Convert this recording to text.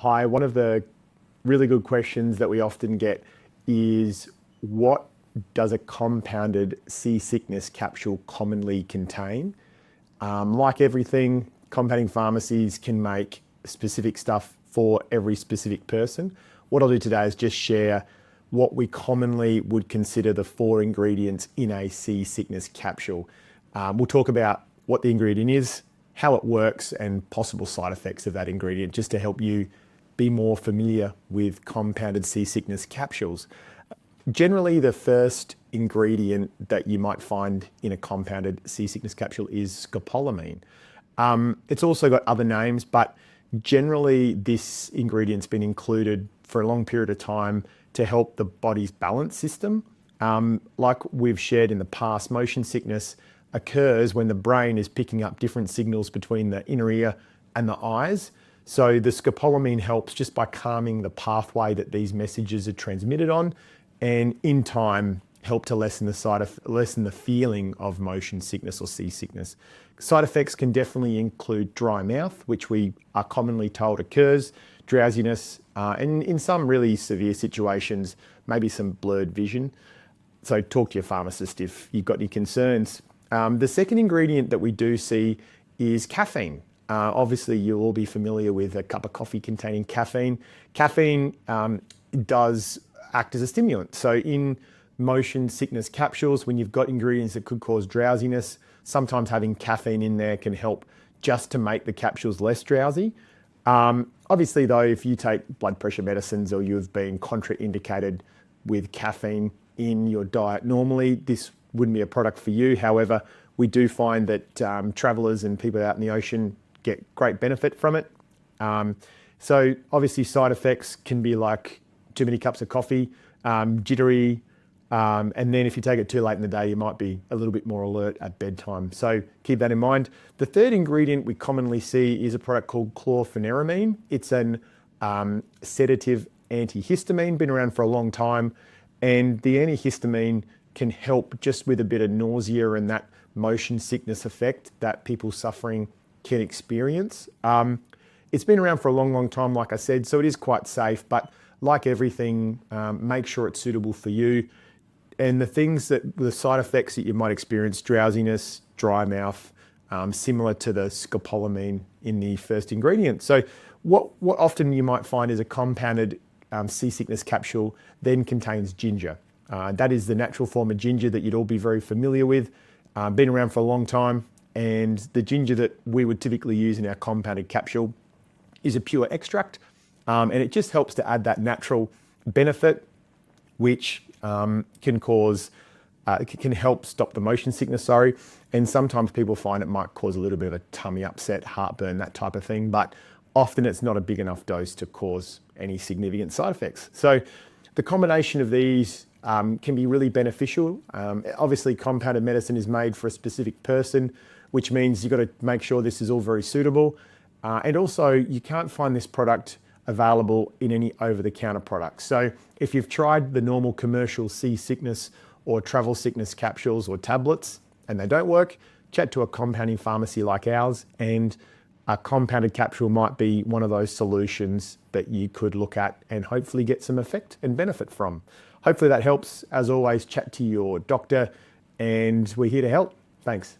Hi, one of the really good questions that we often get is what does a compounded seasickness capsule commonly contain? Like everything, compounding pharmacies can make specific stuff for every specific person. What I'll do today is just share what we commonly would consider the 4 ingredients in a seasickness capsule. We'll talk about what the ingredient is, how it works, and possible side effects of that ingredient, just to help you be more familiar with compounded seasickness capsules. Generally, the first ingredient that you might find in a compounded seasickness capsule is scopolamine. It's also got other names, but generally this ingredient's been included for a long period of time to help the body's balance system. Like we've shared in the past, motion sickness occurs when the brain is picking up different signals between the inner ear and the eyes. So the scopolamine helps just by calming the pathway that these messages are transmitted on, and in time help to lessen the feeling of motion sickness or seasickness. Side effects can definitely include dry mouth, which we are commonly told occurs, drowsiness, and in some really severe situations, maybe some blurred vision. So talk to your pharmacist if you've got any concerns. The second ingredient that we do see is caffeine. Obviously, you'll all be familiar with a cup of coffee containing caffeine. Caffeine does act as a stimulant. So in motion sickness capsules, when you've got ingredients that could cause drowsiness, sometimes having caffeine in there can help just to make the capsules less drowsy. Obviously though, if you take blood pressure medicines or you've been contraindicated with caffeine in your diet normally, this wouldn't be a product for you. However, we do find that travelers and people out in the ocean get great benefit from it. So obviously side effects can be like too many cups of coffee, jittery, and then if you take it too late in the day, you might be a little bit more alert at bedtime. So keep that in mind. The third ingredient we commonly see is a product called chlorpheniramine. It's an sedative antihistamine, been around for a long time, and the antihistamine can help just with a bit of nausea and that motion sickness effect that people suffering can experience. It's been around for a long time, like I said, so it is quite safe, but like everything, make sure it's suitable for you. And the side effects that you might experience, drowsiness, dry mouth, similar to the scopolamine in the first ingredient. So what often you might find is a compounded seasickness capsule then contains ginger. That is the natural form of ginger that you'd all be very familiar with, been around for a long time. And the ginger that we would typically use in our compounded capsule is a pure extract. And it just helps to add that natural benefit, which can help stop the motion sickness, And sometimes people find it might cause a little bit of a tummy upset, heartburn, that type of thing. But often it's not a big enough dose to cause any significant side effects. So the combination of these can be really beneficial. Obviously, compounded medicine is made for a specific person, which means you've got to make sure this is all very suitable. And also, you can't find this product available in any over-the-counter products. So if you've tried the normal commercial seasickness or travel sickness capsules or tablets and they don't work, chat to a compounding pharmacy like ours, and a compounded capsule might be one of those solutions that you could look at and hopefully get some effect and benefit from. Hopefully that helps. As always, chat to your doctor, and we're here to help. Thanks.